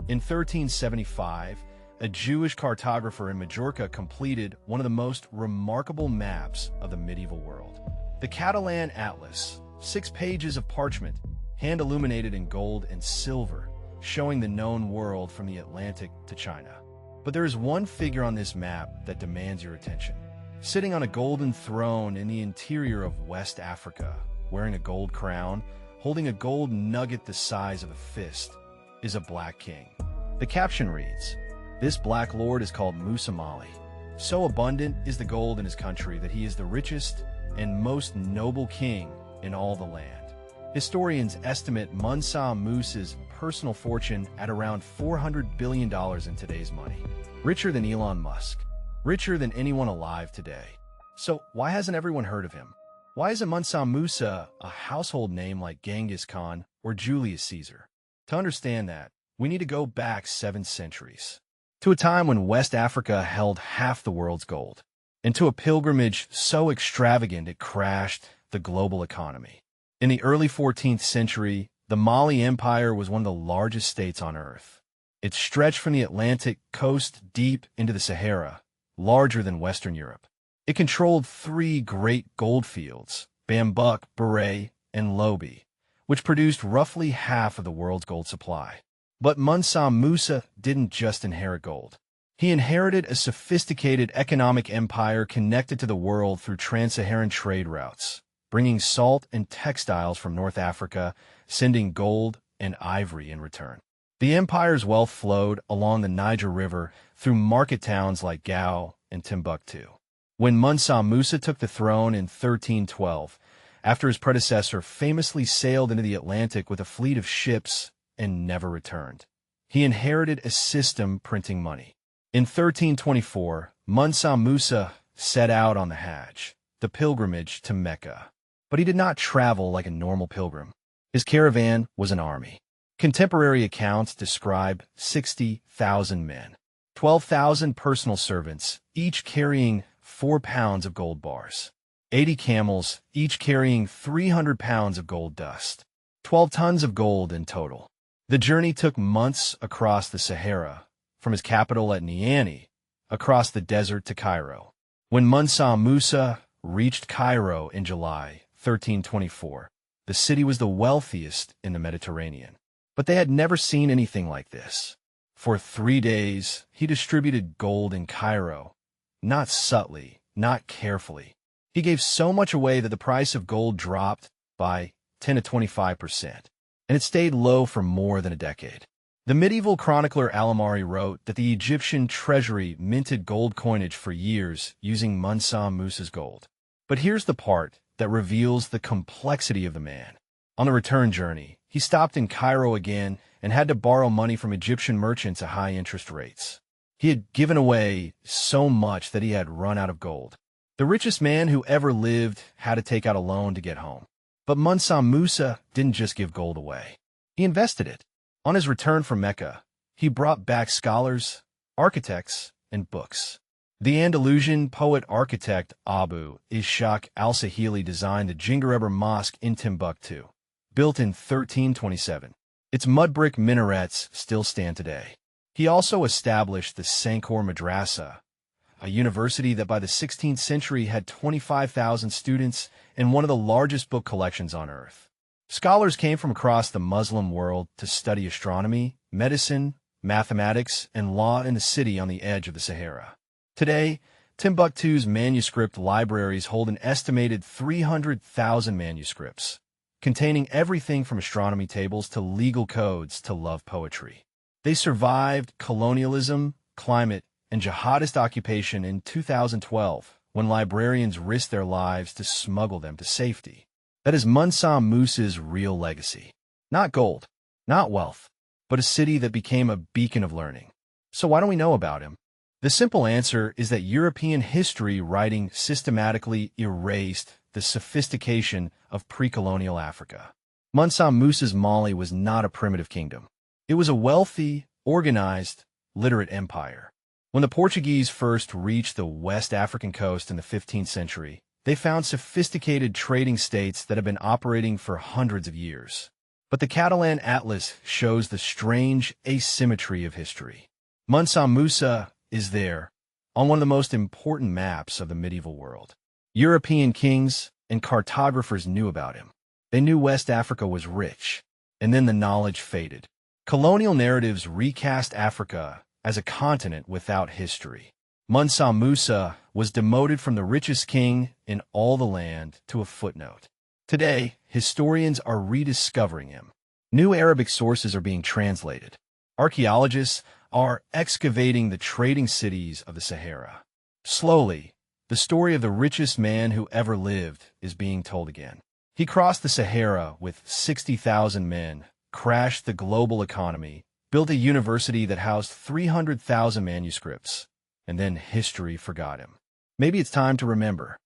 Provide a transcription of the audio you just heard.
In 1375, a Jewish cartographer in Majorca completed one of the most remarkable maps of the medieval world. The Catalan Atlas, 6 pages of parchment, hand-illuminated in gold and silver, showing the known world from the Atlantic to China. But there is one figure on this map that demands your attention. Sitting on a golden throne in the interior of West Africa, wearing a gold crown, holding a gold nugget the size of a fist, is a black king. The caption reads, "This black lord is called Musa Mali. So abundant is the gold in his country that he is the richest and most noble king in all the land." Historians estimate Mansa Musa's personal fortune at around $400 billion in today's money. Richer than Elon Musk. Richer than anyone alive today. So why hasn't everyone heard of him? Why isn't Mansa Musa a household name like Genghis Khan or Julius Caesar? To understand that, we need to go back 7 centuries. To a time when West Africa held half the world's gold. And to a pilgrimage so extravagant it crashed the global economy. In the early 14th century, the Mali Empire was one of the largest states on Earth. It stretched from the Atlantic coast deep into the Sahara, larger than Western Europe. It controlled 3 great gold fields, Bambuk, Beret, and Lobi, which produced roughly half of the world's gold supply. But Mansa Musa didn't just inherit gold. He inherited a sophisticated economic empire connected to the world through trans-Saharan trade routes, bringing salt and textiles from North Africa, sending gold and ivory in return. The empire's wealth flowed along the Niger River through market towns like Gao and Timbuktu. When Mansa Musa took the throne in 1312, after his predecessor famously sailed into the Atlantic with a fleet of ships and never returned, he inherited a system printing money. In 1324, Mansa Musa set out on the Hajj, the pilgrimage to Mecca. But he did not travel like a normal pilgrim. His caravan was an army. Contemporary accounts describe 60,000 men, 12,000 personal servants, each carrying 4 pounds of gold bars, 80 camels, each carrying 300 pounds of gold dust, 12 tons of gold in total. The journey took months across the Sahara, from his capital at Niani, across the desert to Cairo. When Mansa Musa reached Cairo in July 1324, the city was the wealthiest in the Mediterranean. But they had never seen anything like this. For 3 days, he distributed gold in Cairo, not subtly, not carefully. He gave so much away that the price of gold dropped by 10 to 25%, and it stayed low for more than a decade. The medieval chronicler Al-Amari wrote that the Egyptian treasury minted gold coinage for years using Mansa Musa's gold. But here's the part that reveals the complexity of the man. On the return journey, he stopped in Cairo again and had to borrow money from Egyptian merchants at high interest rates. He had given away so much that he had run out of gold. The richest man who ever lived had to take out a loan to get home. But Mansa Musa didn't just give gold away. He invested it. On his return from Mecca, he brought back scholars, architects, and books. The Andalusian poet-architect Abu Ishaq al-Sahili designed the Jingareber Mosque in Timbuktu, built in 1327. Its mud brick minarets still stand today. He also established the Sankor Madrasa, a university that by the 16th century had 25,000 students and one of the largest book collections on earth. Scholars came from across the Muslim world to study astronomy, medicine, mathematics, and law in the city on the edge of the Sahara. Today, Timbuktu's manuscript libraries hold an estimated 300,000 manuscripts, containing everything from astronomy tables to legal codes to love poetry. They survived colonialism, climate, and jihadist occupation in 2012, when librarians risked their lives to smuggle them to safety. That is Mansa Musa's real legacy. Not gold, not wealth, but a city that became a beacon of learning. So why don't we know about him? The simple answer is that European history writing systematically erased the sophistication of pre-colonial Africa. Mansa Musa's Mali was not a primitive kingdom. It was a wealthy, organized, literate empire. When the Portuguese first reached the West African coast in the 15th century, they found sophisticated trading states that had been operating for hundreds of years. But the Catalan Atlas shows the strange asymmetry of history. Mansa Musa is there, on one of the most important maps of the medieval world. European kings and cartographers knew about him. They knew West Africa was rich, and then the knowledge faded. Colonial narratives recast Africa as a continent without history. Mansa Musa was demoted from the richest king in all the land to a footnote. Today, historians are rediscovering him. New Arabic sources are being translated. Archaeologists are excavating the trading cities of the Sahara. Slowly, the story of the richest man who ever lived is being told again. He crossed the Sahara with 60,000 men, crashed the global economy, built a university that housed 300,000 manuscripts, and then history forgot him. Maybe it's time to remember.